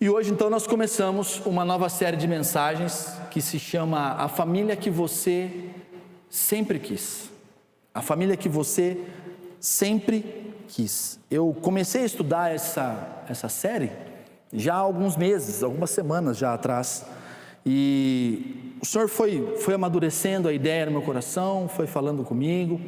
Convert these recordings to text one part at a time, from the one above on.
E hoje então nós começamos uma nova série de mensagens que se chama A Família que Você Sempre Quis. A família que você sempre quis. Eu comecei a estudar essa série já há alguns meses, algumas semanas já atrás. E o Senhor foi amadurecendo a ideia no meu coração, foi falando comigo.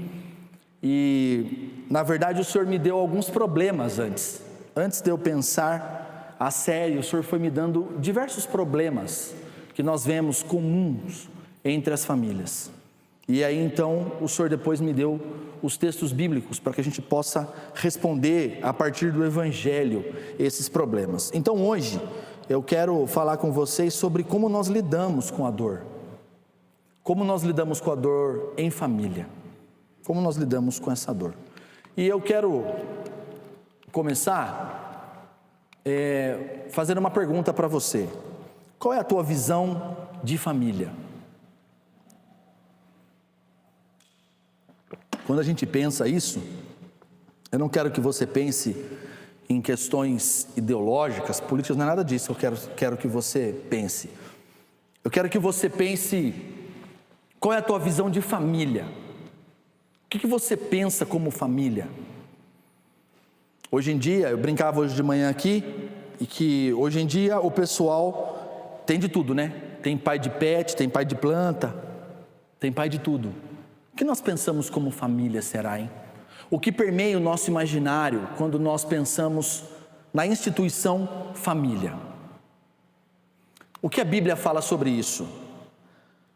E na verdade o Senhor me deu alguns problemas antes de eu pensar a série. O Senhor foi me dando diversos problemas que nós vemos comuns entre as famílias. E aí então o Senhor depois me deu os textos bíblicos para que a gente possa responder a partir do Evangelho esses problemas. Então hoje eu quero falar com vocês sobre como nós lidamos com a dor. Como nós lidamos com a dor em família. Como nós lidamos com essa dor. E eu quero começar fazendo uma pergunta para você. Qual é a tua visão de família? Quando a gente pensa isso, eu não quero que você pense em questões ideológicas, políticas, não é nada disso que eu quero que você pense. Eu quero que você pense qual é a tua visão de família. O que você pensa como família? Hoje em dia, eu brincava hoje de manhã aqui, e que hoje em dia o pessoal tem de tudo, né? Tem pai de pet, tem pai de planta, tem pai de tudo. O que nós pensamos como família será, hein? O que permeia o nosso imaginário quando nós pensamos na instituição família? O que a Bíblia fala sobre isso?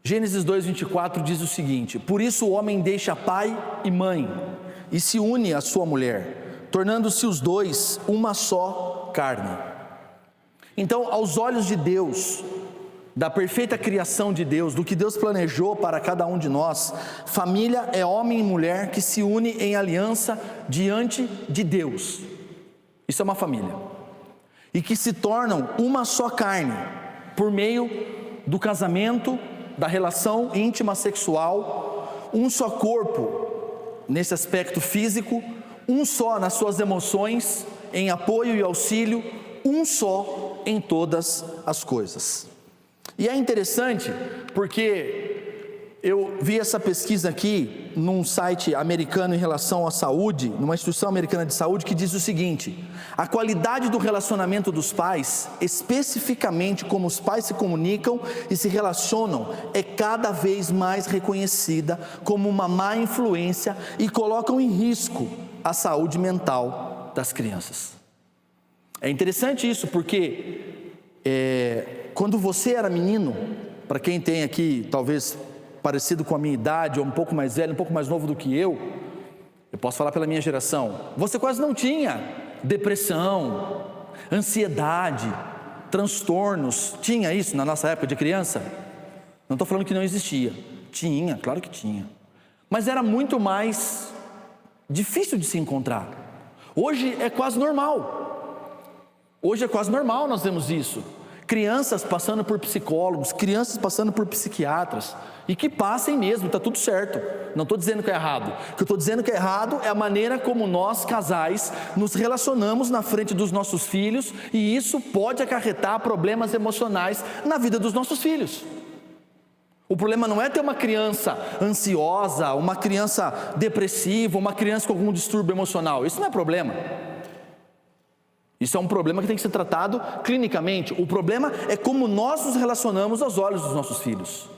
Gênesis 2:24 diz o seguinte: por isso o homem deixa pai e mãe e se une à sua mulher, tornando-se os dois uma só carne. Então, aos olhos de Deus, da perfeita criação de Deus, do que Deus planejou para cada um de nós, família é homem e mulher que se unem em aliança diante de Deus. Isso é uma família. E que se tornam uma só carne, por meio do casamento, da relação íntima sexual, um só corpo nesse aspecto físico, um só nas suas emoções, em apoio e auxílio, um só em todas as coisas. E é interessante porque eu vi essa pesquisa aqui num site americano em relação à saúde, numa instituição americana de saúde, que diz o seguinte: a qualidade do relacionamento dos pais, especificamente como os pais se comunicam e se relacionam, é cada vez mais reconhecida como uma má influência e colocam em risco a saúde mental das crianças. É interessante isso porque quando você era menino, para quem tem aqui talvez parecido com a minha idade, ou um pouco mais velho, um pouco mais novo do que eu posso falar pela minha geração, você quase não tinha depressão, ansiedade, transtornos. Tinha isso na nossa época de criança? Não estou falando que não existia, tinha, claro que tinha, mas era muito mais difícil de se encontrar. Hoje é quase normal. Hoje é quase normal nós vemos isso. Crianças passando por psicólogos, crianças passando por psiquiatras, e que passem mesmo, está tudo certo. Não estou dizendo que é errado. O que eu estou dizendo que é errado é a maneira como nós, casais, nos relacionamos na frente dos nossos filhos, e isso pode acarretar problemas emocionais na vida dos nossos filhos. O problema não é ter uma criança ansiosa, uma criança depressiva, uma criança com algum distúrbio emocional. Isso não é problema. Isso é um problema que tem que ser tratado clinicamente. O problema é como nós nos relacionamos aos olhos dos nossos filhos.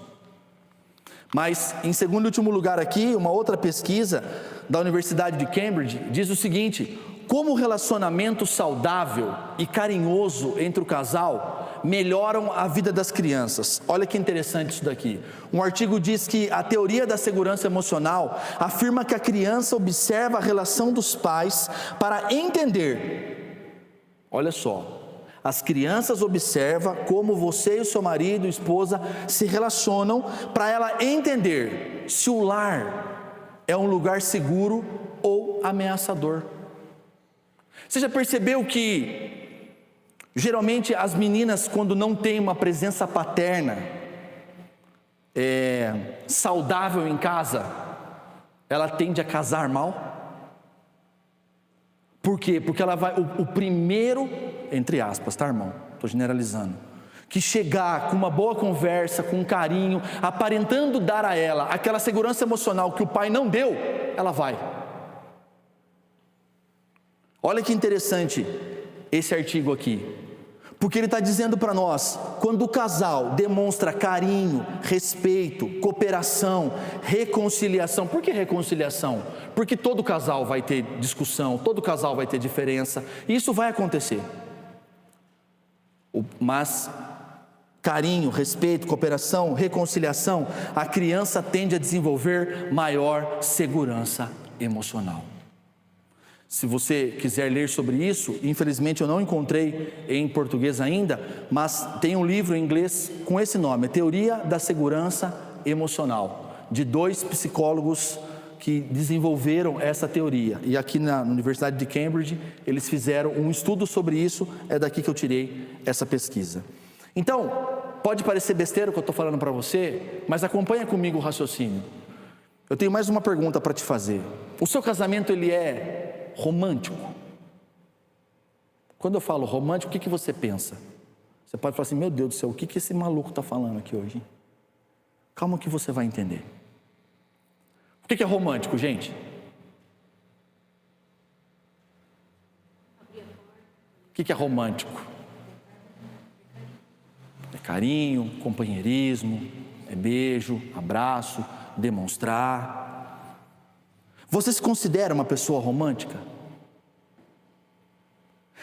Mas, em segundo e último lugar aqui, uma outra pesquisa da Universidade de Cambridge diz o seguinte: como o relacionamento saudável e carinhoso entre o casal melhoram a vida das crianças. Olha que interessante isso daqui. Um artigo diz que a teoria da segurança emocional afirma que a criança observa a relação dos pais para entender. Olha só, as crianças observam como você e o seu marido e esposa se relacionam para ela entender se o lar é um lugar seguro ou ameaçador. Você já percebeu que geralmente as meninas, quando não tem uma presença paterna saudável em casa, ela tende a casar mal? Por quê? Porque ela vai, o primeiro entre aspas, tá, irmão? Estou generalizando. Que chegar com uma boa conversa, com um carinho, aparentando dar a ela aquela segurança emocional que o pai não deu, ela vai. Olha que interessante esse artigo aqui, porque ele está dizendo para nós, quando o casal demonstra carinho, respeito, cooperação, reconciliação. Por que reconciliação? Porque todo casal vai ter discussão, todo casal vai ter diferença, e isso vai acontecer. Mas carinho, respeito, cooperação, reconciliação, a criança tende a desenvolver maior segurança emocional. Se você quiser ler sobre isso, infelizmente eu não encontrei em português ainda, mas tem um livro em inglês com esse nome, Teoria da Segurança Emocional, de 2 psicólogos que desenvolveram essa teoria. E aqui na Universidade de Cambridge, eles fizeram um estudo sobre isso, é daqui que eu tirei essa pesquisa. Então, pode parecer besteira o que eu estou falando para você, mas acompanha comigo o raciocínio. Eu tenho mais uma pergunta para te fazer. O seu casamento, ele é romântico? Quando eu falo romântico, o que você pensa? Você pode falar assim, meu Deus do céu, o que esse maluco está falando aqui hoje? Calma que você vai entender. O que é romântico, gente? O que é romântico? É carinho, companheirismo, é beijo, abraço, demonstrar. Você se considera uma pessoa romântica?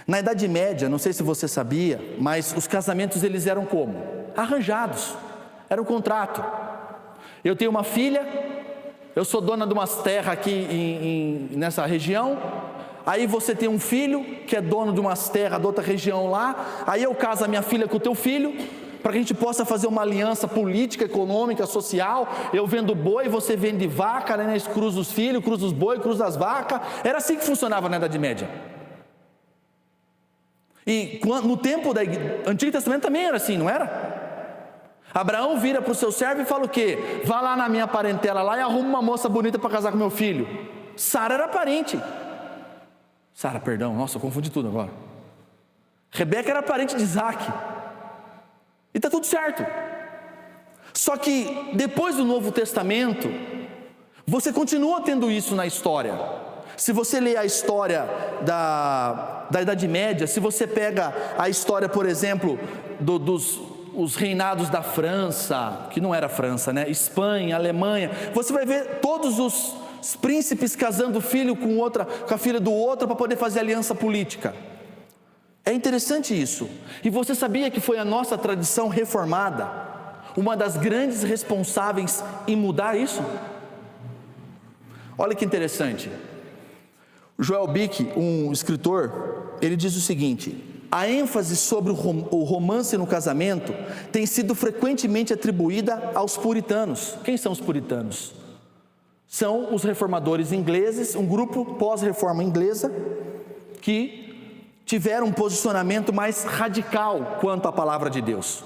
Na Idade Média, não sei se você sabia, mas os casamentos eles eram como? Arranjados, era um contrato. Eu tenho uma filha, eu sou dona de umas terras aqui nessa região, aí você tem um filho que é dono de umas terras de outra região lá, aí eu caso a minha filha com o teu filho, para que a gente possa fazer uma aliança política, econômica, social. Eu vendo boi, você vende vaca, né? Nós cruza os filhos, cruza os boi, cruza as vacas. Era assim que funcionava na Idade Média. E no tempo do Antigo Testamento também era assim, não era? Abraão vira para o seu servo e fala o quê? Vá lá na minha parentela lá e arruma uma moça bonita para casar com meu filho. Sara era parente. Sara, perdão, nossa, eu confundi tudo agora. Rebeca era parente de Isaac. E está tudo certo. Só que depois do Novo Testamento, você continua tendo isso na história. Se você ler a história da Idade Média, se você pega a história, por exemplo, dos reinados da França, que não era França, né? Espanha, Alemanha, você vai ver todos os príncipes casando filho com a filha do outro para poder fazer aliança política. É interessante isso. E você sabia que foi a nossa tradição reformada uma das grandes responsáveis em mudar isso? Olha que interessante. Joel Bick, um escritor, ele diz o seguinte: a ênfase sobre o romance no casamento tem sido frequentemente atribuída aos puritanos. Quem são os puritanos? São os reformadores ingleses, um grupo pós-reforma inglesa que tiveram um posicionamento mais radical quanto à palavra de Deus.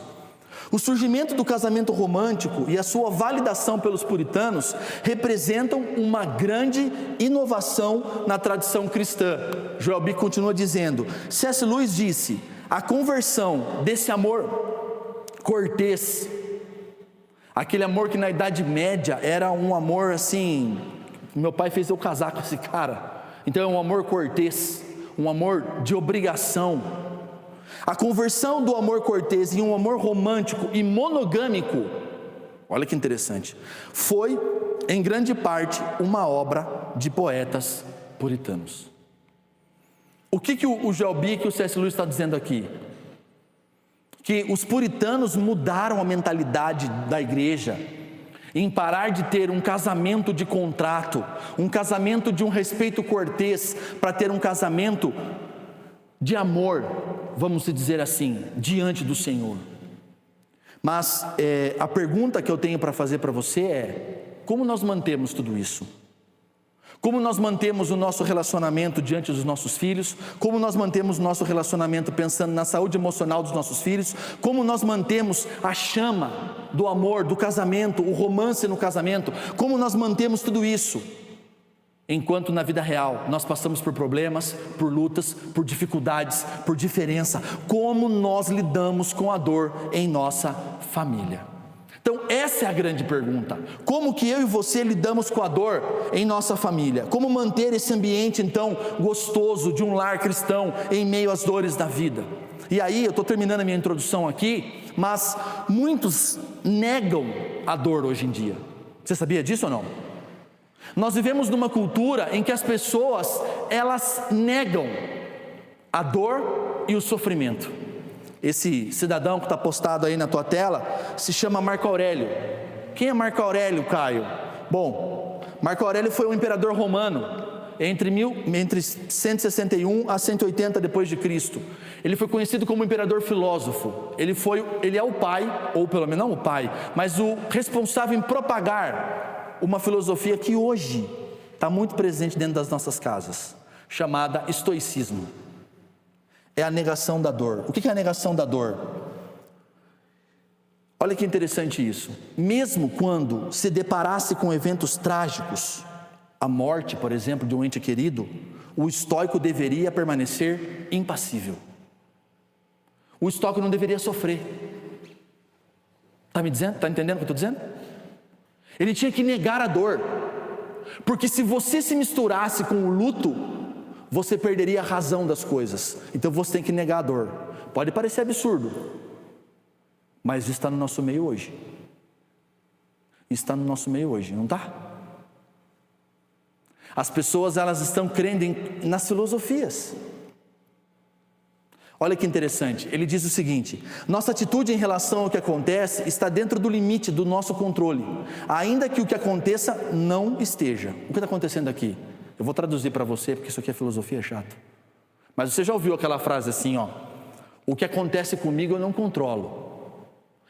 O surgimento do casamento romântico e a sua validação pelos puritanos representam uma grande inovação na tradição cristã. Joel Bick continua dizendo, C.S. Lewis disse, a conversão desse amor cortês, aquele amor que na Idade Média era um amor assim, meu pai fez eu casar com esse cara, então é um amor cortês, um amor de obrigação. A conversão do amor cortês em um amor romântico e monogâmico, olha que interessante, foi em grande parte uma obra de poetas puritanos. O que o Joel Bick e o C.S. Lewis está dizendo aqui? Que os puritanos mudaram a mentalidade da igreja em parar de ter um casamento de contrato, um casamento de um respeito cortês, para ter um casamento de amor, vamos dizer assim, diante do Senhor. Mas a pergunta que eu tenho para fazer para você é: como nós mantemos tudo isso? Como nós mantemos o nosso relacionamento diante dos nossos filhos? Como nós mantemos o nosso relacionamento pensando na saúde emocional dos nossos filhos? Como nós mantemos a chama do amor, do casamento, o romance no casamento? Como nós mantemos tudo isso enquanto na vida real nós passamos por problemas, por lutas, por dificuldades, por diferença. Como nós lidamos com a dor em nossa família? Então essa é a grande pergunta. Como que eu e você lidamos com a dor em nossa família? Como manter esse ambiente então gostoso de um lar cristão em meio às dores da vida? E aí eu estou terminando a minha introdução aqui, mas muitos negam a dor hoje em dia. Você sabia disso ou não? Nós vivemos numa cultura em que as pessoas, elas negam a dor e o sofrimento. Esse cidadão que está postado aí na tua tela se chama Marco Aurélio. Quem é Marco Aurélio, Caio? Bom, Marco Aurélio foi um imperador romano entre 161 a 180 depois de Cristo. Ele foi conhecido como imperador filósofo. Ele é o pai, ou pelo menos não o pai, mas o responsável em propagar uma filosofia que hoje está muito presente dentro das nossas casas, chamada estoicismo. É a negação da dor. O que é a negação da dor? Olha que interessante isso. Mesmo quando se deparasse com eventos trágicos, a morte, por exemplo, de um ente querido, o estoico deveria permanecer impassível. O estoico não deveria sofrer. Está me dizendo? Está entendendo o que eu estou dizendo? Ele tinha que negar a dor, porque se você se misturasse com o luto, você perderia a razão das coisas. Então você tem que negar a dor. Pode parecer absurdo, mas está no nosso meio hoje. Está no nosso meio hoje, não está? As pessoas, elas estão crendo nas filosofias. Olha que interessante, ele diz o seguinte: nossa atitude em relação ao que acontece está dentro do limite do nosso controle, ainda que o que aconteça não esteja. O que está acontecendo aqui? Eu vou traduzir para você, porque isso aqui é filosofia, é chato. Mas você já ouviu aquela frase assim, ó: o que acontece comigo eu não controlo,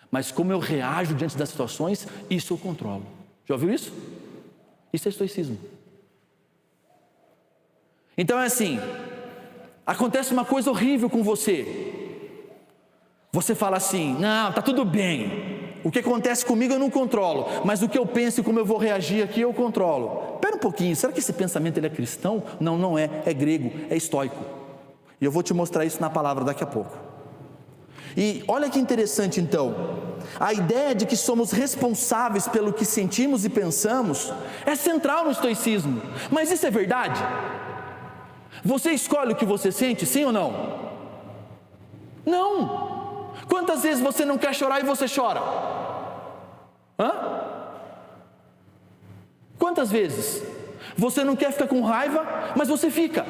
mas como eu reajo diante das situações, isso eu controlo. Já ouviu isso? Isso é estoicismo. Então é assim, acontece uma coisa horrível com você, você fala assim: não, está tudo bem, o que acontece comigo eu não controlo, mas o que eu penso e como eu vou reagir aqui eu controlo. Espera um pouquinho, será que esse pensamento ele é cristão? Não, não é, é grego, é estoico. E eu vou te mostrar isso na palavra daqui a pouco. E olha que interessante então, a ideia de que somos responsáveis pelo que sentimos e pensamos é central no estoicismo. Mas isso é verdade? Você escolhe o que você sente, sim ou não? Não. Quantas vezes você não quer chorar e você chora? Hã? Quantas vezes você não quer ficar com raiva, mas você fica?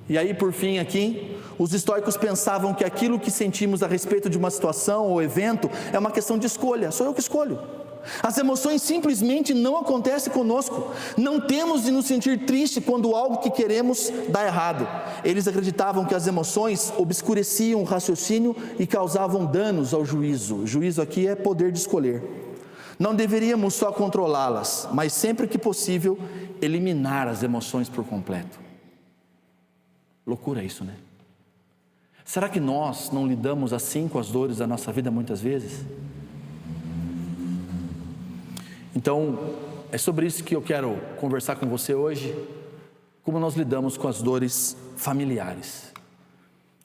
E aí, por fim, aqui, os estoicos pensavam que aquilo que sentimos a respeito de uma situação ou evento é uma questão de escolha, sou eu que escolho. As emoções simplesmente não acontecem conosco. Não temos de nos sentir triste quando algo que queremos dá errado. Eles acreditavam que as emoções obscureciam o raciocínio e causavam danos ao juízo. O juízo aqui é poder de escolher. Não deveríamos só controlá-las, mas sempre que possível eliminar as emoções por completo. Loucura isso, né? Será que nós não lidamos assim com as dores da nossa vida muitas vezes? Então, é sobre isso que eu quero conversar com você hoje, como nós lidamos com as dores familiares.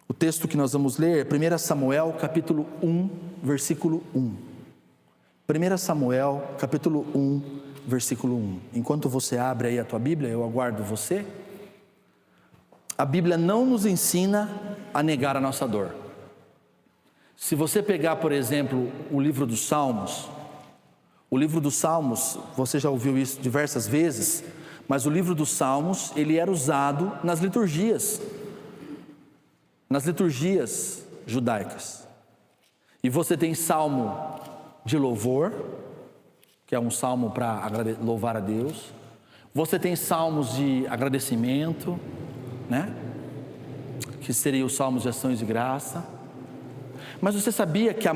O texto que nós vamos ler é 1 Samuel, capítulo 1, versículo 1. 1 Samuel, capítulo 1, versículo 1. Enquanto você abre aí a tua Bíblia, eu aguardo você. A Bíblia não nos ensina a negar a nossa dor. Se você pegar, por exemplo, o livro dos Salmos, você já ouviu isso diversas vezes, mas o livro dos Salmos, ele era usado nas liturgias judaicas. E você tem salmo de louvor, que é um salmo para louvar a Deus. Você tem salmos de agradecimento, né? Que seriam os salmos de ações de graça. Mas você sabia que o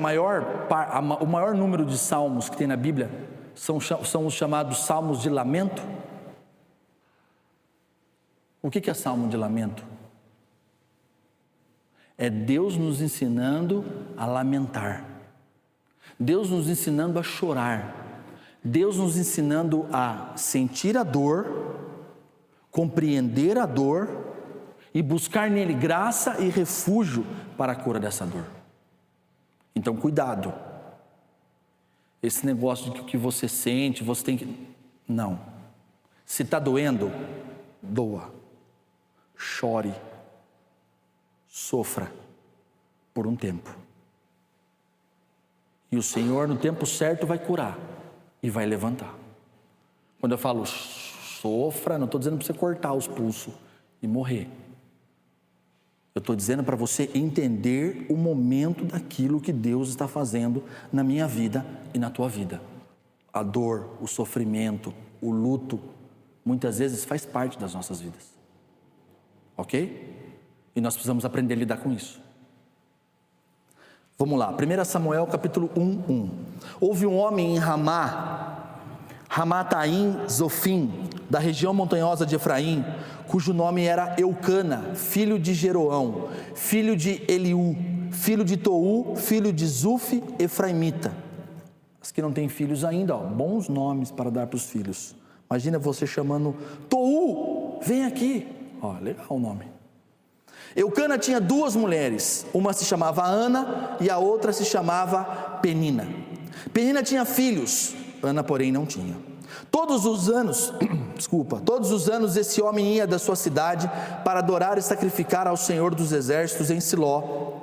maior número de salmos que tem na Bíblia são os chamados salmos de lamento? O que é salmo de lamento? É Deus nos ensinando a lamentar, Deus nos ensinando a chorar, Deus nos ensinando a sentir a dor, compreender a dor e buscar nele graça e refúgio para a cura dessa dor. Então, cuidado. Esse negócio de que o que você sente, você tem que... Não. Se está doendo, doa. Chore. Sofra por um tempo. E o Senhor, no tempo certo, vai curar e vai levantar. Quando eu falo sofra, não estou dizendo para você cortar os pulsos e morrer. Eu estou dizendo para você entender o momento daquilo que Deus está fazendo na minha vida e na tua vida. A dor, o sofrimento, o luto, muitas vezes faz parte das nossas vidas. Ok? E nós precisamos aprender a lidar com isso. Vamos lá, 1 Samuel capítulo 1. Houve um homem em Ramataim Zofim, da região montanhosa de Efraim, cujo nome era Eucana, filho de Jeroão, filho de Eliú, filho de Tou, filho de Zuf, efraimita. As que não têm filhos ainda, bons nomes para dar para os filhos. Imagina você chamando Tou, vem aqui. Legal o nome. Eucana tinha 2 mulheres, uma se chamava Ana e a outra se chamava Penina. Penina tinha filhos, Ana porém não tinha. Todos os anos esse homem ia da sua cidade para adorar e sacrificar ao Senhor dos Exércitos em Siló,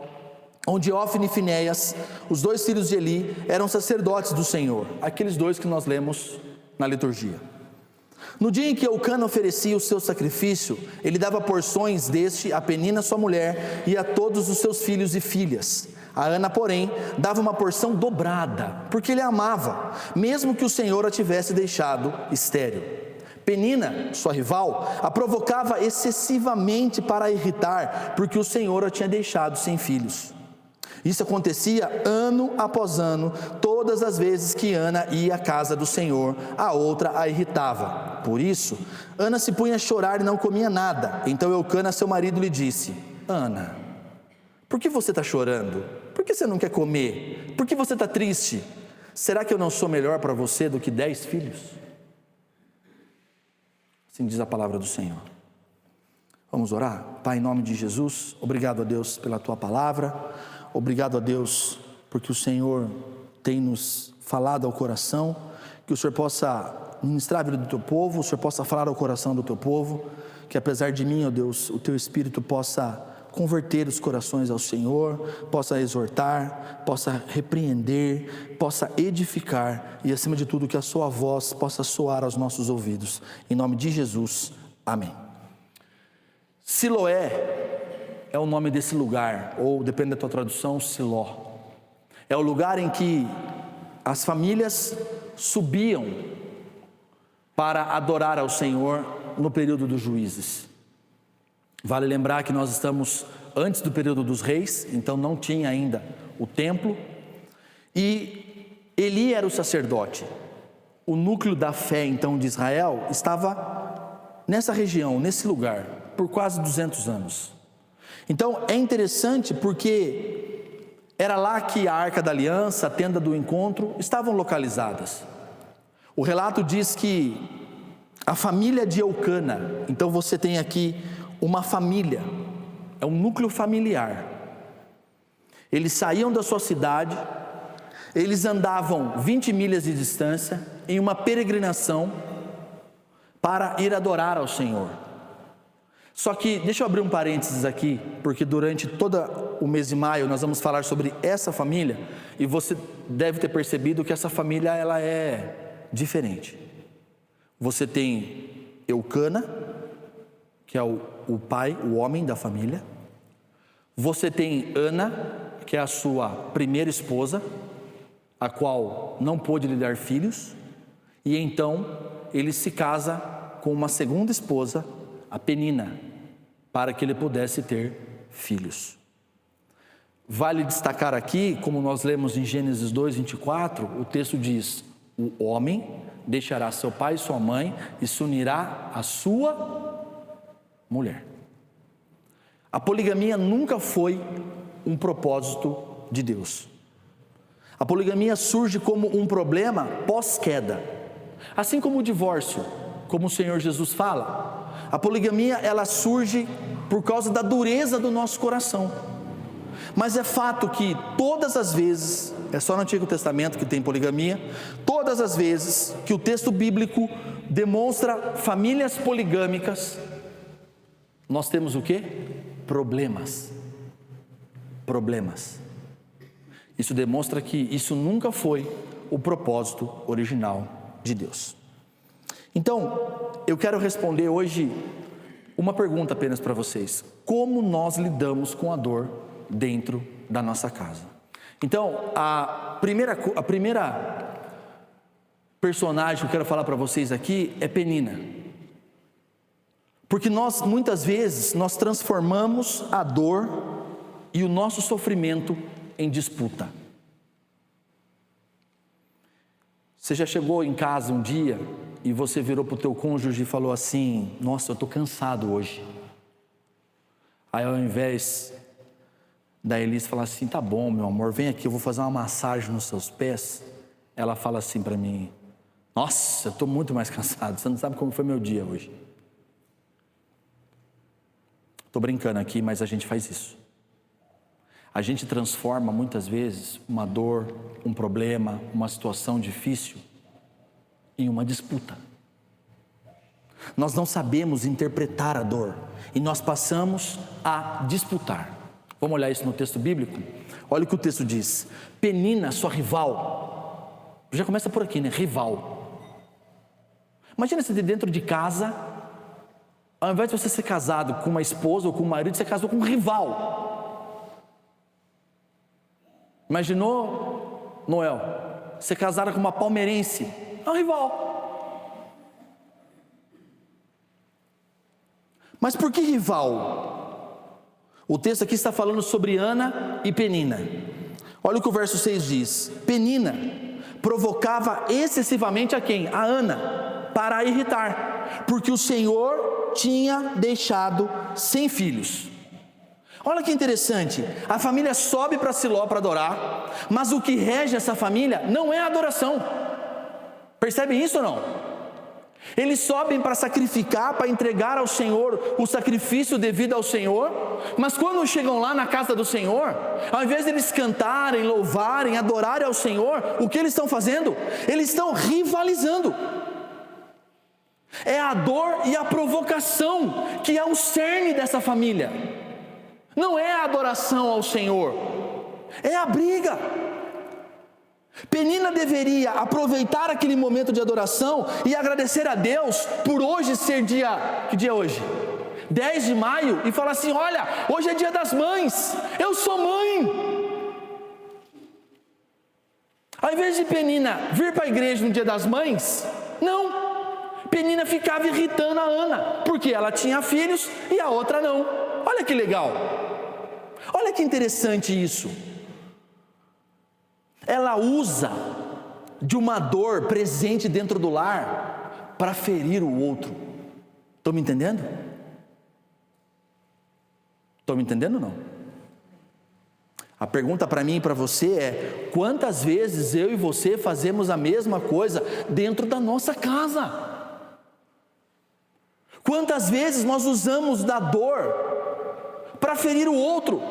onde Ofni e Finéias, os 2 filhos de Eli, eram sacerdotes do Senhor, aqueles 2 que nós lemos na liturgia. No dia em que Eucana oferecia o seu sacrifício, ele dava porções deste a Penina sua mulher e a todos os seus filhos e filhas. A Ana, porém, dava uma porção dobrada, porque ele a amava, mesmo que o Senhor a tivesse deixado estéril. Penina, sua rival, a provocava excessivamente para a irritar, porque o Senhor a tinha deixado sem filhos. Isso acontecia ano após ano, todas as vezes que Ana ia à casa do Senhor, a outra a irritava. Por isso, Ana se punha a chorar e não comia nada. Então Eucana, seu marido, lhe disse: Ana, por que você está chorando? Por que você não quer comer? Por que você está triste? Será que eu não sou melhor para você do que 10 filhos? Assim diz a palavra do Senhor. Vamos orar? Pai, em nome de Jesus, obrigado a Deus pela Tua palavra. Obrigado a Deus porque o Senhor tem nos falado ao coração, que o Senhor possa ministrar a vida do Teu povo, o Senhor possa falar ao coração do Teu povo, que apesar de mim, ó Deus, o Teu Espírito possa converter os corações ao Senhor, possa exortar, possa repreender, possa edificar e acima de tudo que a Sua voz possa soar aos nossos ouvidos. Em nome de Jesus, amém. Siloé é o nome desse lugar, ou depende da tua tradução, Siló. É o lugar em que as famílias subiam para adorar ao Senhor no período dos juízes. Vale lembrar que nós estamos antes do período dos reis, então não tinha ainda o templo. E Eli era o sacerdote. O núcleo da fé então de Israel estava nessa região, nesse lugar, por quase 200 anos. Então é interessante porque era lá que a Arca da Aliança, a tenda do encontro, estavam localizadas. O relato diz que a família de Eucana, então você tem aqui uma família, é um núcleo familiar. Eles saíam da sua cidade, eles andavam 20 milhas de distância em uma peregrinação para ir adorar ao Senhor. Só que, deixa eu abrir um parênteses aqui, porque durante todo o mês de maio nós vamos falar sobre essa família, e você deve ter percebido que essa família ela é diferente. Você tem Eucana, que é o pai, o homem da família. Você tem Ana, que é a sua primeira esposa, a qual não pôde lhe dar filhos, e então ele se casa com uma segunda esposa, a Penina, para que ele pudesse ter filhos. Vale destacar aqui, como nós lemos em Gênesis 2:24, o texto diz: o homem deixará seu pai e sua mãe e se unirá à sua mulher. A poligamia nunca foi um propósito de Deus. A poligamia surge como um problema pós-queda. Assim como o divórcio, como o Senhor Jesus fala, a poligamia ela surge por causa da dureza do nosso coração. Mas é fato que todas as vezes, é só no Antigo Testamento que tem poligamia, todas as vezes que o texto bíblico demonstra famílias poligâmicas, nós temos o quê? Problemas. Isso demonstra que isso nunca foi o propósito original de Deus. Então, eu quero responder hoje uma pergunta apenas para vocês: como nós lidamos com a dor dentro da nossa casa? Então, a primeira personagem que eu quero falar para vocês aqui é Penina. Porque muitas vezes, nós transformamos a dor e o nosso sofrimento em disputa. Você já chegou em casa um dia e você virou para o teu cônjuge e falou assim: nossa, eu estou cansado hoje. Aí ao invés da Elis falar assim: tá bom, meu amor, vem aqui, eu vou fazer uma massagem nos seus pés. Ela fala assim para mim: nossa, eu estou muito mais cansado, você não sabe como foi meu dia hoje. Estou brincando aqui, mas a gente faz isso. A gente transforma muitas vezes uma dor, um problema, uma situação difícil em uma disputa. Nós não sabemos interpretar a dor e nós passamos a disputar. Vamos olhar isso no texto bíblico? Olha o que o texto diz: Penina, sua rival. Já começa por aqui, né? Rival. Imagina você dentro de casa, ao invés de você ser casado com uma esposa ou com um marido, você casou com um rival. Imaginou, Noel, ser casada com uma palmeirense? É um rival. Mas por que rival? O texto aqui está falando sobre Ana e Penina. Olha o que o verso 6 diz: Penina provocava excessivamente a quem? A Ana, para a irritar, porque o Senhor tinha deixado sem filhos. Olha que interessante, a família sobe para Siló para adorar, mas o que rege essa família não é a adoração. Percebem isso ou não? Eles sobem para sacrificar, para entregar ao Senhor o sacrifício devido ao Senhor, mas quando chegam lá na casa do Senhor, ao invés de eles cantarem, louvarem, adorarem ao Senhor, o que eles estão fazendo? Eles estão rivalizando. É a dor e a provocação que é o cerne dessa família. Não é a adoração ao Senhor, é a briga. Penina deveria aproveitar aquele momento de adoração e agradecer a Deus por hoje ser dia, que dia é hoje? 10 de maio, e falar assim: olha, hoje é dia das mães, eu sou mãe. Ao invés de Penina vir para a igreja no dia das mães, não, Penina ficava irritando a Ana, porque ela tinha filhos e a outra não. Olha que legal, olha que interessante isso. Ela usa de uma dor presente dentro do lar para ferir o outro. Estão me entendendo? Estão me entendendo ou não? A pergunta para mim e para você é: quantas vezes eu e você fazemos a mesma coisa dentro da nossa casa? Quantas vezes nós usamos da dor para ferir o outro,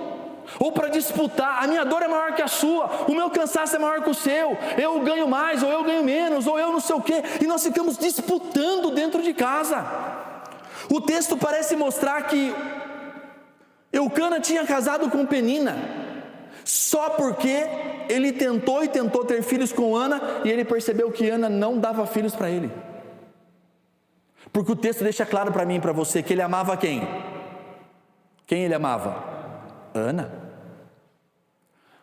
ou para disputar? A minha dor é maior que a sua, o meu cansaço é maior que o seu, eu ganho mais, ou eu ganho menos, ou eu não sei o quê, e nós ficamos disputando dentro de casa. O texto parece mostrar que Eucana tinha casado com Penina, só porque ele tentou ter filhos com Ana, e ele percebeu que Ana não dava filhos para ele. Porque o texto deixa claro para mim e para você que ele amava quem? Quem ele amava? Ana.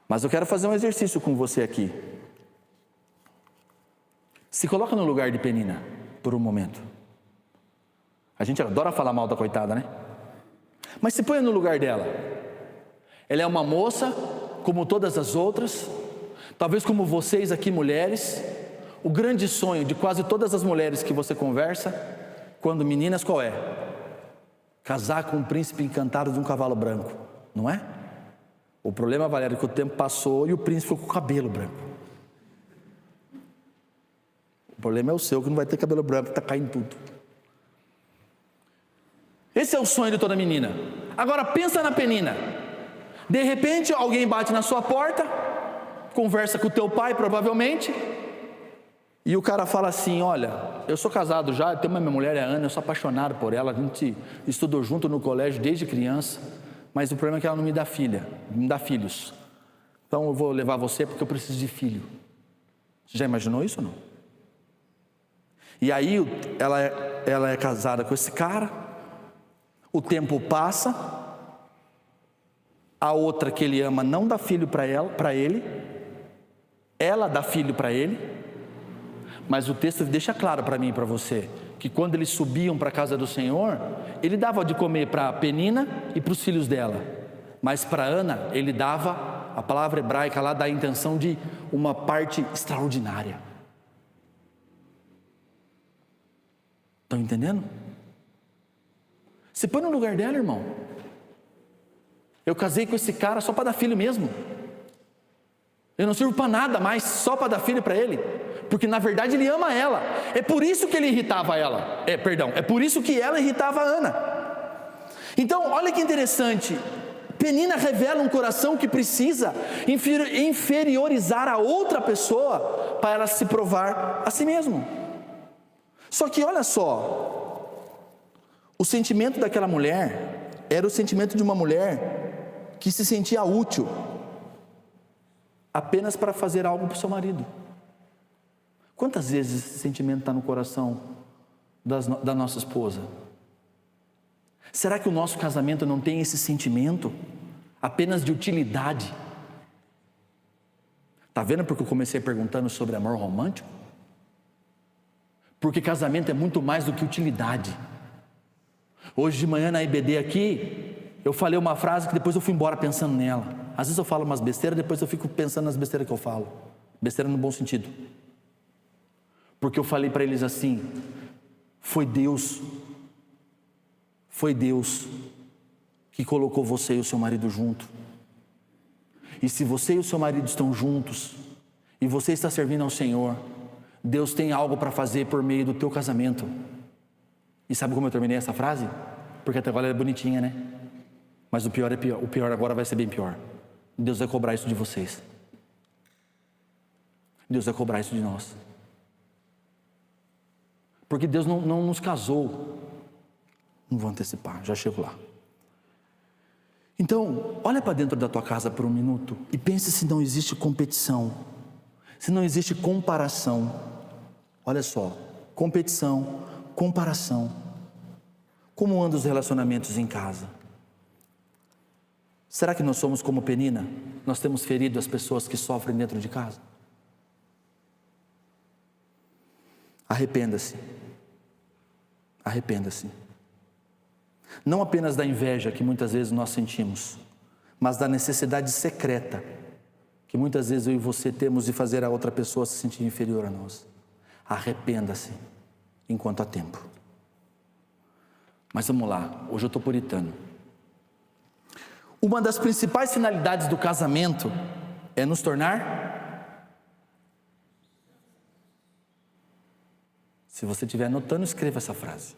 Mas eu quero fazer um exercício com você aqui. Se coloca no lugar de Penina por um momento. A gente adora falar mal da coitada, né? Mas se põe no lugar dela. Ela é uma moça como todas as outras, talvez como vocês aqui mulheres. O grande sonho de quase todas as mulheres que você conversa, quando meninas, qual é? Casar com um príncipe encantado de um cavalo branco, não é? O problema, Valéria, é que o tempo passou e o príncipe ficou com o cabelo branco. problema é o seu, que não vai ter cabelo branco, que está caindo tudo. Esse é o sonho de toda menina. Agora pensa na Penina. De repente alguém bate na sua porta, conversa com o teu pai provavelmente, e o cara fala assim: olha, eu sou casado já, eu tenho uma minha mulher, é a Ana, eu sou apaixonado por ela, a gente estudou junto no colégio desde criança, mas o problema é que ela não me dá filha, não me dá filhos. Então eu vou levar você porque eu preciso de filho. Você já imaginou isso ou não? E aí ela é casada com esse cara, o tempo passa, a outra que ele ama não dá filho para ele, ela dá filho para ele, mas o texto deixa claro para mim e para você, que quando eles subiam para a casa do Senhor, ele dava de comer para Penina e para os filhos dela, mas para Ana ele dava, a palavra hebraica lá dá a intenção de uma parte extraordinária. Estão entendendo? Se põe no lugar dela, irmão. Eu casei com esse cara só para dar filho mesmo. Eu não sirvo para nada mais, só para dar filho para ele, porque na verdade ele ama ela. É por isso que ele irritava ela. É por isso que ela irritava a Ana. Então, olha que interessante. Penina revela um coração que precisa inferiorizar a outra pessoa para ela se provar a si mesmo. Só que olha só, o sentimento daquela mulher era o sentimento de uma mulher que se sentia útil apenas para fazer algo para o seu marido. Quantas vezes esse sentimento está no coração da nossa esposa? Será que o nosso casamento não tem esse sentimento apenas de utilidade? Está vendo porque eu comecei perguntando sobre amor romântico? Porque casamento é muito mais do que utilidade. Hoje de manhã na IBD aqui, eu falei uma frase que depois eu fui embora pensando nela. Às vezes eu falo umas besteiras, depois eu fico pensando nas besteiras que eu falo. Besteira no bom sentido. Porque eu falei para eles assim: foi Deus que colocou você e o seu marido junto. E se você e o seu marido estão juntos, e você está servindo ao Senhor, Deus tem algo para fazer por meio do teu casamento. E sabe como eu terminei essa frase? Porque até agora ela é bonitinha, né? Mas o pior é pior. O pior agora vai ser bem pior. Deus vai cobrar isso de vocês. Deus vai cobrar isso de nós. Porque Deus não nos casou. Não vou antecipar, já chego lá. Então, olha para dentro da tua casa por um minuto e pense se não existe competição, se não existe comparação. Olha só, competição, comparação. Como andam os relacionamentos em casa? Será que nós somos como Penina? Nós temos ferido as pessoas que sofrem dentro de casa? Arrependa-se. Arrependa-se. Não apenas da inveja que muitas vezes nós sentimos, mas da necessidade secreta que muitas vezes eu e você temos de fazer a outra pessoa se sentir inferior a nós. Arrependa-se enquanto há tempo. Mas vamos lá, hoje eu estou puritano. Uma das principais finalidades do casamento é nos tornar... Se você estiver anotando, escreva essa frase.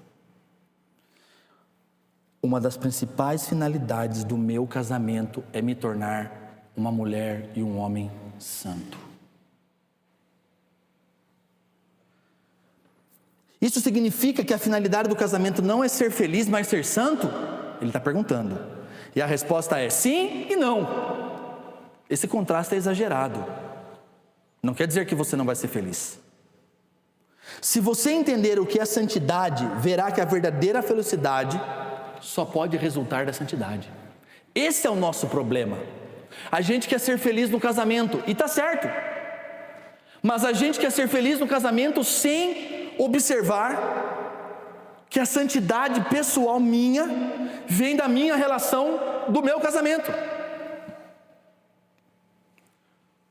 Uma das principais finalidades do meu casamento é me tornar uma mulher e um homem santo. Isso significa que a finalidade do casamento não é ser feliz, mas ser santo? Ele está perguntando. E a resposta é sim e não. Esse contraste é exagerado. Não quer dizer que você não vai ser feliz. Se você entender o que é santidade, verá que a verdadeira felicidade só pode resultar da santidade. Esse é o nosso problema. A gente quer ser feliz no casamento, e está certo. Mas a gente quer ser feliz no casamento sem observar que a santidade pessoal minha vem da minha relação do meu casamento.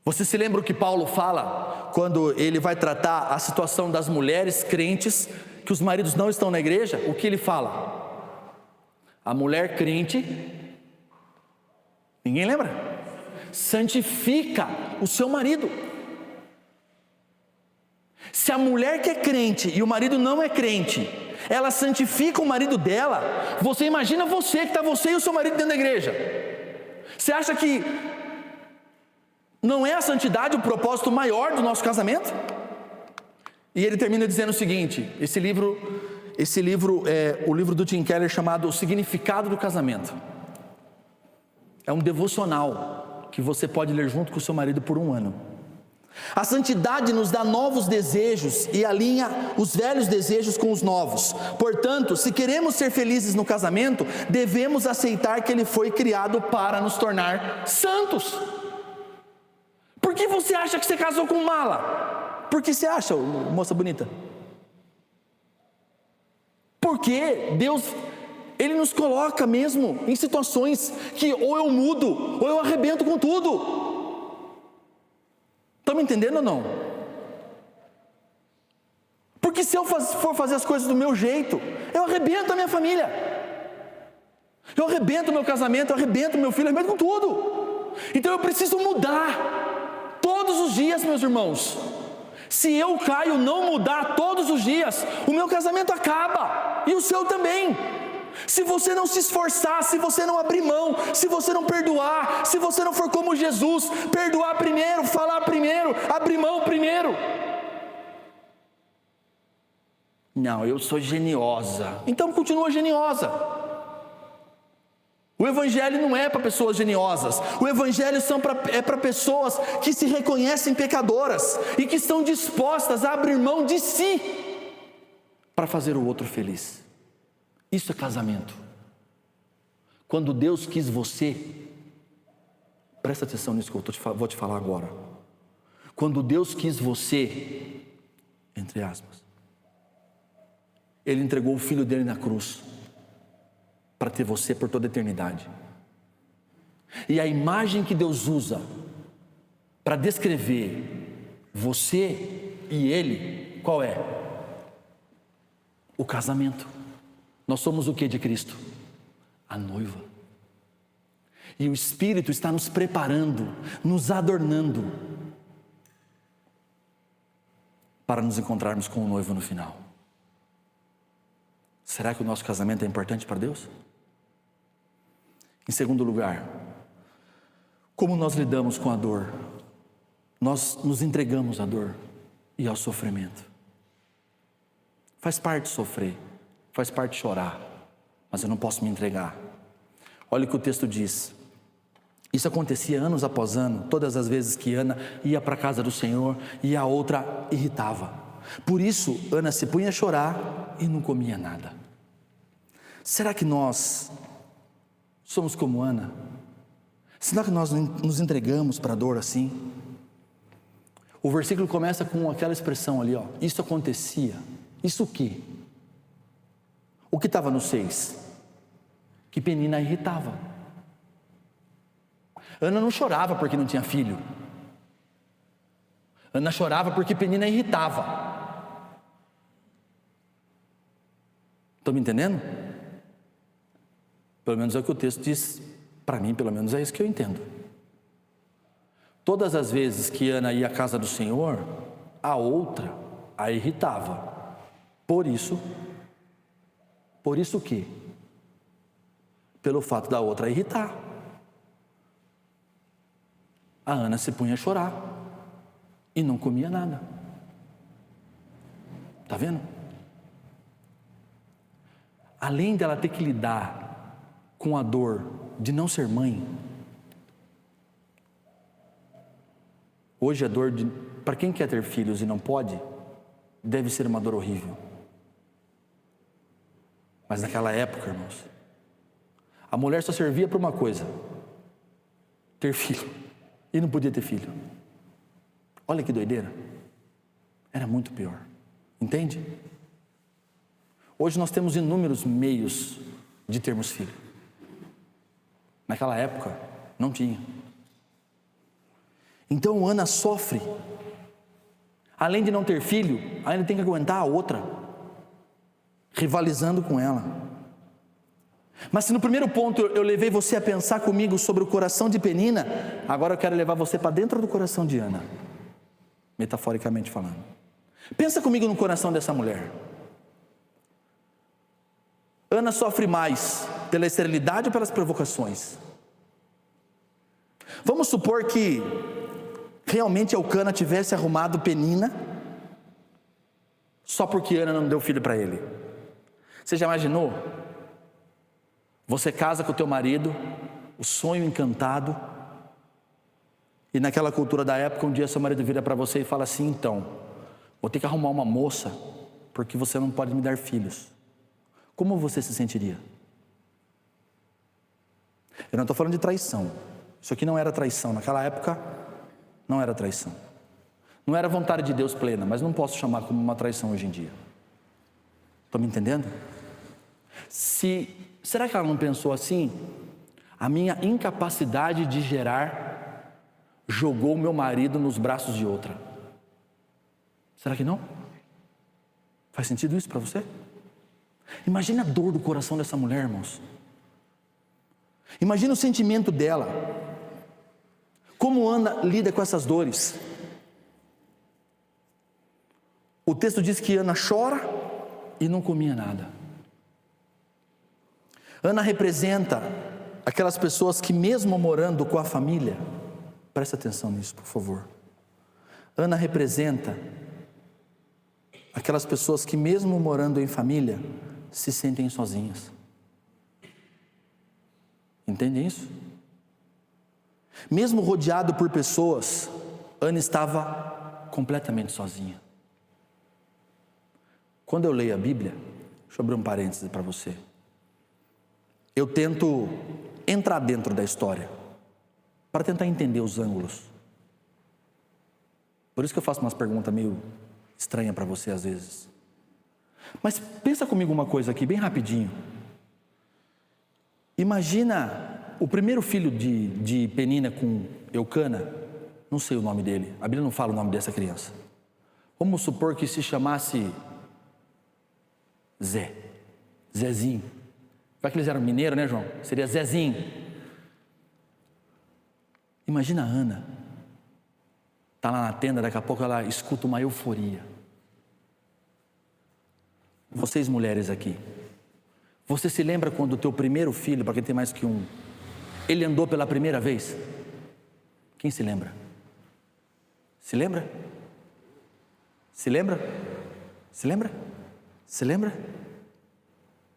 Você se lembra o que Paulo fala quando ele vai tratar a situação das mulheres crentes que os maridos não estão na igreja? O que ele fala? A mulher crente, ninguém lembra? Santifica o seu marido. Se a mulher que é crente e o marido não é crente, ela santifica o marido dela, você imagina você, que está você e o seu marido dentro da igreja. Você acha que não é a santidade o propósito maior do nosso casamento? E ele termina dizendo o seguinte, esse livro é o livro do Tim Keller chamado O Significado do Casamento. É um devocional que você pode ler junto com o seu marido por 1 ano. A santidade nos dá novos desejos e alinha os velhos desejos com os novos. Portanto, se queremos ser felizes no casamento, devemos aceitar que ele foi criado para nos tornar santos. Por que você acha que você casou com mala? Por que você acha, moça bonita? Porque Deus, Ele nos coloca mesmo em situações que ou eu mudo, ou eu arrebento com tudo. Estão me entendendo ou não? Porque se eu for fazer as coisas do meu jeito, eu arrebento a minha família, eu arrebento o meu casamento, eu arrebento o meu filho, eu arrebento com tudo. Então eu preciso mudar todos os dias, meus irmãos. Se eu, Caio, não mudar todos os dias, o meu casamento acaba, e o seu também. Se você não se esforçar, se você não abrir mão, se você não perdoar, se você não for como Jesus, perdoar primeiro, falar primeiro, abrir mão primeiro. Não, eu sou geniosa. Então continua geniosa. O Evangelho não é para pessoas geniosas. O Evangelho é para pessoas que se reconhecem pecadoras e que estão dispostas a abrir mão de si para fazer o outro feliz. Isso é casamento. Quando Deus quis você, presta atenção nisso que eu vou te falar agora. Quando Deus quis você, entre aspas, Ele entregou o Filho dele na cruz para ter você por toda a eternidade. E a imagem que Deus usa para descrever você e Ele, qual é? O casamento. Nós somos o que de Cristo? A noiva. E o Espírito está nos preparando, nos adornando, para nos encontrarmos com o noivo no final. Será que o nosso casamento é importante para Deus? Em segundo lugar, como nós lidamos com a dor? Nós nos entregamos à dor e ao sofrimento. Faz parte sofrer, faz parte chorar, mas eu não posso me entregar. Olha o que o texto diz. Isso acontecia anos após ano, todas as vezes que Ana ia para a casa do Senhor e a outra irritava. Por isso, Ana se punha a chorar e não comia nada. Será que nós somos como Ana? Será que nós nos entregamos para a dor assim? O versículo começa com aquela expressão ali, ó. Isso acontecia. Isso o quê? O que estava no 6? Que Penina irritava. Ana não chorava porque não tinha filho. Ana chorava porque Penina irritava. Estão me entendendo? Pelo menos é o que o texto diz. Para mim, pelo menos é isso que eu entendo. Todas as vezes que Ana ia à casa do Senhor, a outra a irritava. Por isso o quê? Pelo fato da outra irritar, a Ana se punha a chorar e não comia nada. Está vendo? Além dela ter que lidar com a dor de não ser mãe, hoje a dor para quem quer ter filhos e não pode, deve ser uma dor horrível. Mas naquela época, irmãos, a mulher só servia para uma coisa: ter filho, e não podia ter filho. Olha que doideira. Era muito pior, entende? Hoje nós temos inúmeros meios de termos filho. Naquela época não tinha. Então Ana sofre. Além de não ter filho, ainda tem que aguentar a outra, rivalizando com ela. Mas se no primeiro ponto eu levei você a pensar comigo sobre o coração de Penina, agora eu quero levar você para dentro do coração de Ana, metaforicamente falando. Pensa comigo no coração dessa mulher. Ana sofre mais pela esterilidade ou pelas provocações? Vamos supor que realmente Elcana tivesse arrumado Penina só porque Ana não deu filho para ele. Você já imaginou? Você casa com o teu marido, o sonho encantado, e naquela cultura da época, um dia seu marido vira para você e fala assim: então, vou ter que arrumar uma moça, porque você não pode me dar filhos. Como você se sentiria? Eu não estou falando de traição. Isso aqui não era traição. Naquela época, não era traição. Não era vontade de Deus plena, mas não posso chamar como uma traição hoje em dia. Estão me entendendo? Será que ela não pensou assim? A minha incapacidade de gerar jogou o meu marido nos braços de outra. Será que não? Faz sentido isso para você? Imagina a dor do coração dessa mulher, irmãos. Imagina o sentimento dela. Como Ana lida com essas dores? O texto diz que Ana chora e não comia nada. Ana representa aquelas pessoas que, mesmo morando com a família, presta atenção nisso, por favor. Ana representa aquelas pessoas que, mesmo morando em família, se sentem sozinhas. Entende isso? Mesmo rodeado por pessoas, Ana estava completamente sozinha. Quando eu leio a Bíblia, deixa eu abrir um parêntese para você. Eu tento entrar dentro da história, para tentar entender os ângulos. Por isso que eu faço umas perguntas meio estranhas para você às vezes. Mas pensa comigo uma coisa aqui, bem rapidinho. Imagina o primeiro filho de Penina com Elcana, não sei o nome dele, a Bíblia não fala o nome dessa criança. Vamos supor que se chamasse Zezinho. Vai que eles eram mineiros, né, João? Seria Zezinho. Imagina a Ana, está lá na tenda, daqui a pouco ela escuta uma euforia. Vocês mulheres aqui, você se lembra quando o teu primeiro filho, para quem tem mais que um, ele andou pela primeira vez? Quem se lembra? Se lembra? Se lembra? Se lembra? Se lembra?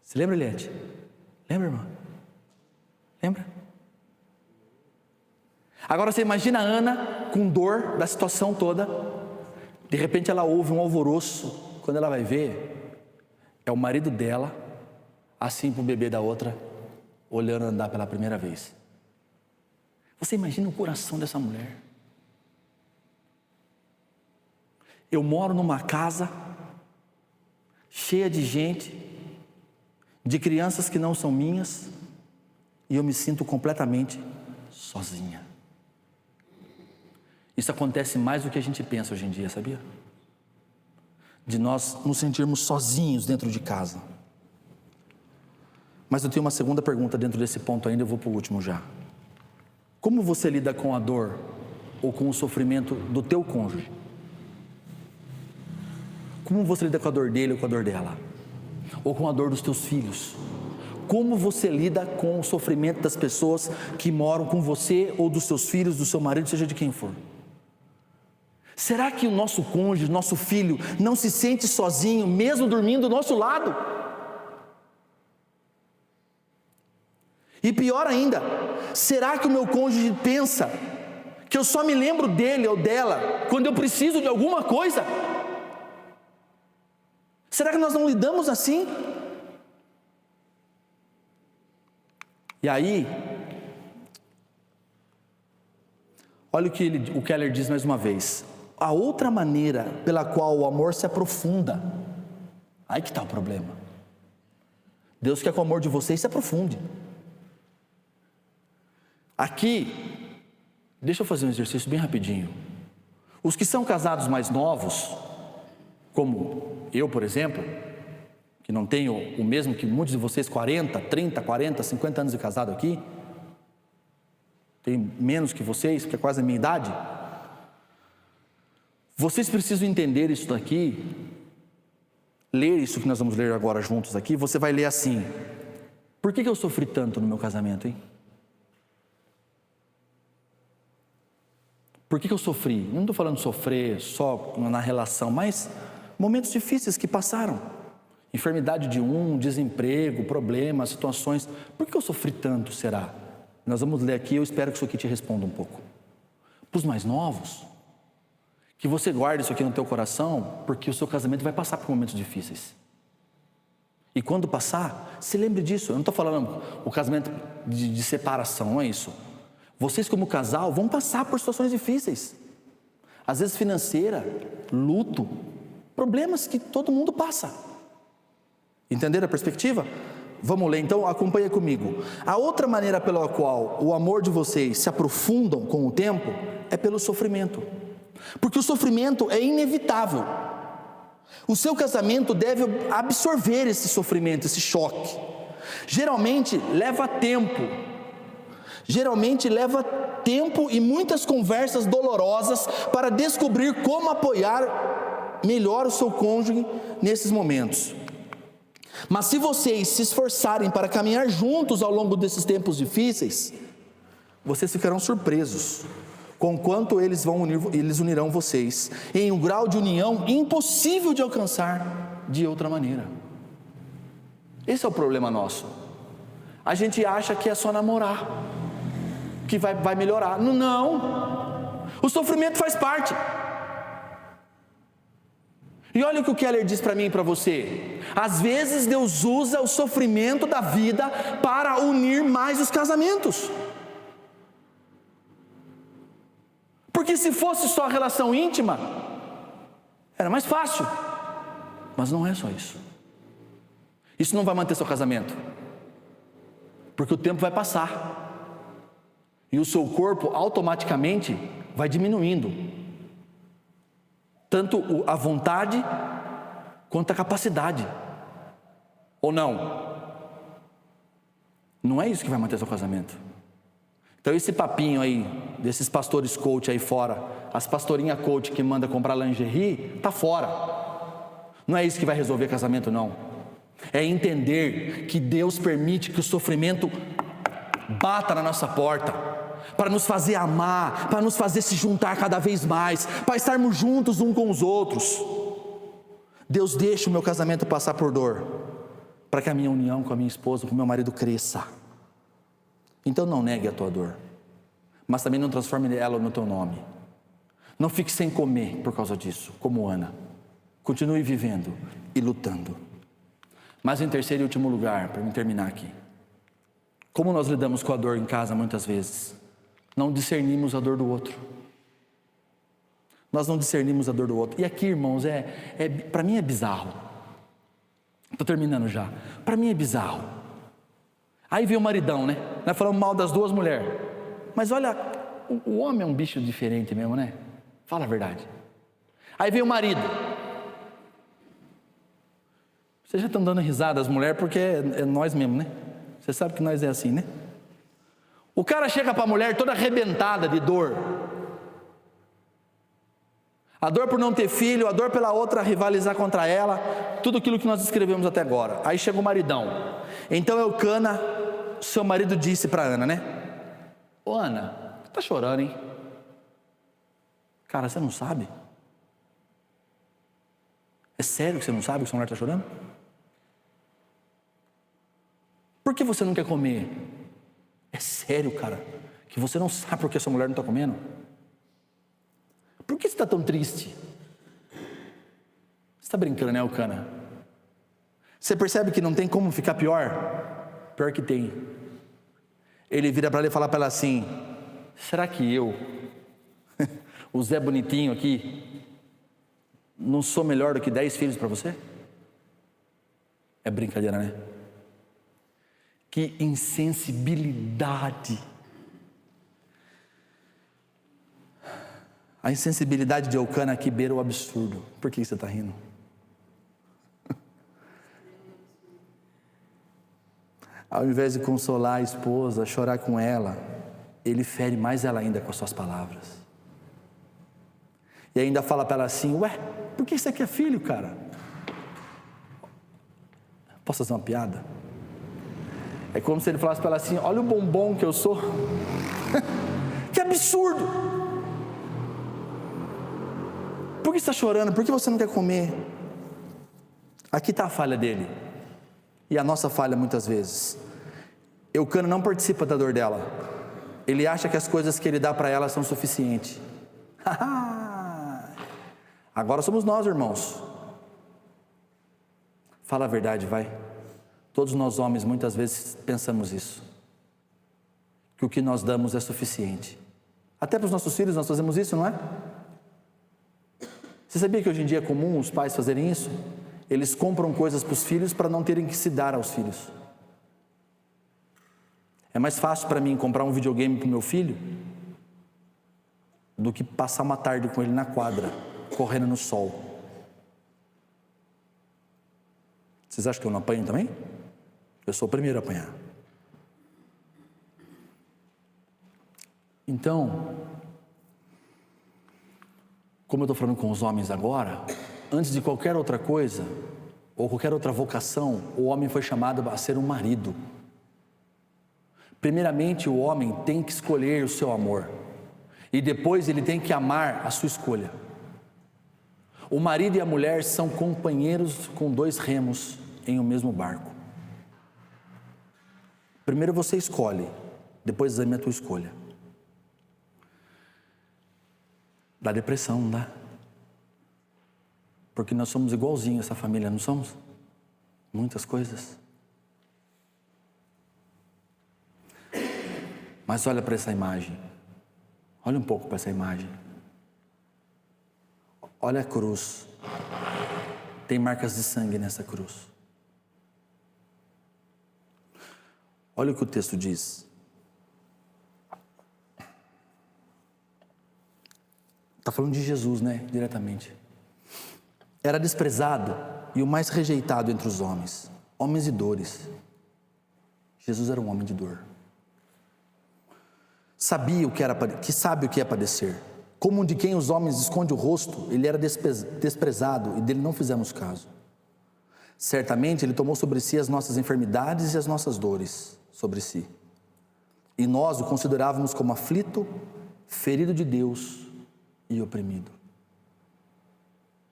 Se lembra, Eliette? Lembra, irmã? Lembra? Agora você imagina a Ana com dor da situação toda. De repente ela ouve um alvoroço. Quando ela vai ver, é o marido dela, assim para o bebê da outra, olhando andar pela primeira vez. Você imagina o coração dessa mulher. Eu moro numa casa cheia de gente, de crianças que não são minhas, e eu me sinto completamente sozinha. Isso acontece mais do que a gente pensa hoje em dia, sabia? De nós nos sentirmos sozinhos dentro de casa. Mas eu tenho uma segunda pergunta dentro desse ponto ainda, eu vou para o último já. Como você lida com a dor ou com o sofrimento do teu cônjuge? Como você lida com a dor dele ou com a dor dela? Ou com a dor dos teus filhos? Como você lida com o sofrimento das pessoas que moram com você ou dos seus filhos, do seu marido, seja de quem for? Será que o nosso cônjuge, nosso filho, não se sente sozinho, mesmo dormindo do nosso lado? E pior ainda, será que o meu cônjuge pensa que eu só me lembro dele ou dela quando eu preciso de alguma coisa? Será que nós não lidamos assim? E aí, olha o que o Keller diz mais uma vez. A outra maneira pela qual o amor se aprofunda, aí que está o problema. Deus quer que o amor de vocês se aprofunde. Aqui, deixa eu fazer um exercício bem rapidinho. Os que são casados mais novos, como eu, por exemplo, que não tenho o mesmo que muitos de vocês, 40, 30, 40, 50 anos de casado aqui, tenho menos que vocês, porque é quase a minha idade. Vocês precisam entender isso daqui, ler isso que nós vamos ler agora juntos aqui. Você vai ler assim: por que eu sofri tanto no meu casamento, hein? Por que eu sofri? Eu não estou falando sofrer só na relação, mas momentos difíceis que passaram. Enfermidade de desemprego, problemas, situações. Por que eu sofri tanto, será? Nós vamos ler aqui, eu espero que isso aqui te responda um pouco. Para os mais novos, que você guarde isso aqui no teu coração, porque o seu casamento vai passar por momentos difíceis. E quando passar, se lembre disso. Eu não estou falando o casamento de separação, não é isso. Vocês como casal vão passar por situações difíceis. Às vezes financeira, luto, problemas que todo mundo passa. Entenderam a perspectiva? Vamos ler então, acompanha comigo. A outra maneira pela qual o amor de vocês se aprofundam com o tempo é pelo sofrimento. Porque o sofrimento é inevitável. O seu casamento deve absorver esse sofrimento, esse choque. Geralmente leva tempo e muitas conversas dolorosas para descobrir como apoiar melhor o seu cônjuge nesses momentos. Mas se vocês se esforçarem para caminhar juntos ao longo desses tempos difíceis, vocês ficarão surpresos com quanto eles unirão vocês em um grau de união impossível de alcançar de outra maneira. Esse é o problema nosso. A gente acha que é só namorar que vai melhorar. Não, o sofrimento faz parte. E olha o que o Keller diz para mim e para você: às vezes Deus usa o sofrimento da vida para unir mais os casamentos. Porque se fosse só relação íntima, era mais fácil. Mas não é só isso. Isso não vai manter seu casamento, porque o tempo vai passar e o seu corpo automaticamente vai diminuindo, tanto a vontade quanto a capacidade. Ou não? Não é isso que vai manter seu casamento. Então esse papinho aí, desses pastores coach aí fora, as pastorinhas coach que manda comprar lingerie, tá fora. Não é isso que vai resolver casamento, não. É entender que Deus permite que o sofrimento bata na nossa porta, para nos fazer amar, para nos fazer se juntar cada vez mais, para estarmos juntos uns com os outros. Deus deixa o meu casamento passar por dor, para que a minha união com a minha esposa, com o meu marido cresça. Então não negue a tua dor, mas também não transforme ela no teu nome. Não fique sem comer por causa disso, como Ana. Continue vivendo e lutando. Mas em terceiro e último lugar, para me terminar aqui, como nós lidamos com a dor em casa muitas vezes? Não discernimos a dor do outro. Nós não discernimos a dor do outro. E aqui, irmãos, para mim é bizarro. Estou terminando já. Para mim é bizarro. Aí vem o maridão, né? Nós falamos mal das duas mulheres. Mas olha, o homem é um bicho diferente mesmo, né? Fala a verdade. Aí vem o marido. Vocês já estão dando risada as mulheres porque é nós mesmo, né? Você sabe que nós é assim, né? O cara chega para a mulher toda arrebentada de dor. A dor por não ter filho, a dor pela outra rivalizar contra ela, tudo aquilo que nós escrevemos até agora. Aí chega o maridão. Então Eucana, seu marido, disse para Ana, né? Ô Ana, você está chorando, hein? Cara, você não sabe? É sério que você não sabe que sua mulher está chorando? Por que você não quer comer? É sério, cara, que você não sabe por que sua mulher não está comendo? Por que você está tão triste? Você está brincando, né, Eucana? Você percebe que não tem como ficar pior? Pior que tem. Ele vira para ela e fala para ela assim: será que eu, o Zé Bonitinho aqui, não sou melhor do que 10 filhos para você? É brincadeira, né? Que insensibilidade. A insensibilidade de Eucana aqui beira o absurdo. Por que você está rindo? Ao invés de consolar a esposa, chorar com ela, ele fere mais ela ainda com as suas palavras. E ainda fala para ela assim: ué, por que você quer filho, cara? Posso fazer uma piada? É como se ele falasse para ela assim: olha o bombom que eu sou. Que absurdo! Por que você está chorando? Por que você não quer comer? Aqui está a falha dele. E a nossa falha muitas vezes. Eucana não participa da dor dela. Ele acha que as coisas que ele dá para ela são suficientes. Agora somos nós, irmãos. Fala a verdade, vai. Todos nós homens muitas vezes pensamos isso. Que o que nós damos é suficiente. Até para os nossos filhos nós fazemos isso, não é? Você sabia que hoje em dia é comum os pais fazerem isso? Eles compram coisas para os filhos para não terem que se dar aos filhos. É mais fácil para mim comprar um videogame para o meu filho do que passar uma tarde com ele na quadra, correndo no sol. Vocês acham que eu não apanho também? Eu sou o primeiro a apanhar. Então, como eu estou falando com os homens agora, antes de qualquer outra coisa, ou qualquer outra vocação, o homem foi chamado a ser um marido. Primeiramente, o homem tem que escolher o seu amor, e depois ele tem que amar a sua escolha. O marido e a mulher são companheiros com 2 remos em um mesmo barco. Primeiro você escolhe, depois examine a tua escolha. Dá depressão, não dá? Porque nós somos igualzinhos essa família, não somos? Muitas coisas. Mas olha para essa imagem. Olha um pouco para essa imagem. Olha a cruz. Tem marcas de sangue nessa cruz. Olha o que o texto diz. Está falando de Jesus, né? Diretamente. Era desprezado e o mais rejeitado entre os homens. Homens de dores. Jesus era um homem de dor. Sabia o que sabe o que é padecer. Como de quem os homens escondem o rosto, ele era desprezado e dele não fizemos caso. Certamente ele tomou sobre si as nossas enfermidades e as nossas dores sobre si. E nós o considerávamos como aflito, ferido de Deus e oprimido.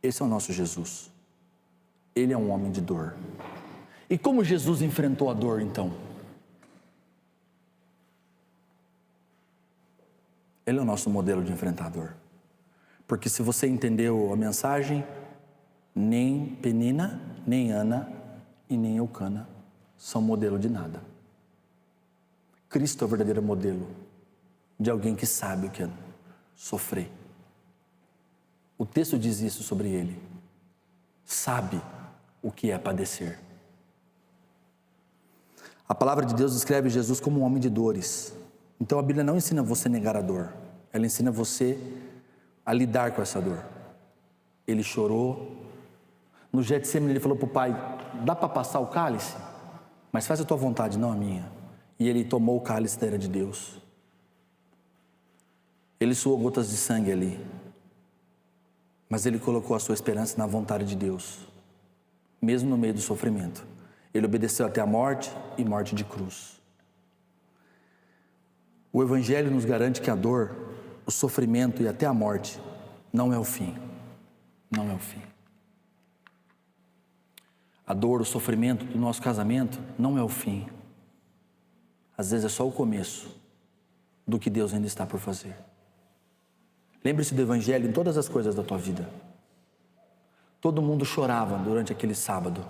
Esse é o nosso Jesus. Ele é um homem de dor. E como Jesus enfrentou a dor então? Ele é o nosso modelo de enfrentador. Porque se você entendeu a mensagem, nem Penina, nem Ana e nem Eucana são modelo de nada. Cristo é o verdadeiro modelo de alguém que sabe o que é sofrer. O texto diz isso sobre ele. Sabe o que é padecer. A palavra de Deus descreve Jesus como um homem de dores. Então a Bíblia não ensina você a negar a dor. Ela ensina você a lidar com essa dor. Ele chorou. No Getsemane ele falou para o pai: dá para passar o cálice? Mas faz a tua vontade, não a minha. E ele tomou o cálice da ira de Deus. Ele suou gotas de sangue ali. Mas ele colocou a sua esperança na vontade de Deus. Mesmo no meio do sofrimento. Ele obedeceu até a morte e morte de cruz. O Evangelho nos garante que a dor, o sofrimento e até a morte não é o fim. Não é o fim. A dor, o sofrimento do nosso casamento não é o fim. Às vezes é só o começo do que Deus ainda está por fazer. Lembre-se do Evangelho em todas as coisas da tua vida. Todo mundo chorava durante aquele sábado,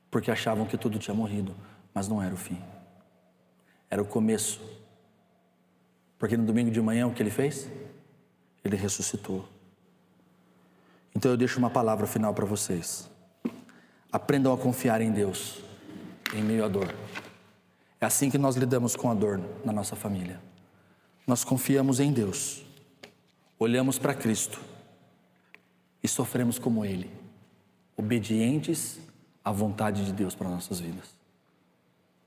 porque achavam que tudo tinha morrido, mas não era o fim. Era o começo. Porque no domingo de manhã o que ele fez? Ele ressuscitou. Então eu deixo uma palavra final para vocês. Aprendam a confiar em Deus, em meio à dor. É assim que nós lidamos com a dor na nossa família. Nós confiamos em Deus, olhamos para Cristo e sofremos como Ele, obedientes à vontade de Deus para nossas vidas.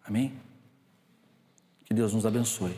Amém? Que Deus nos abençoe.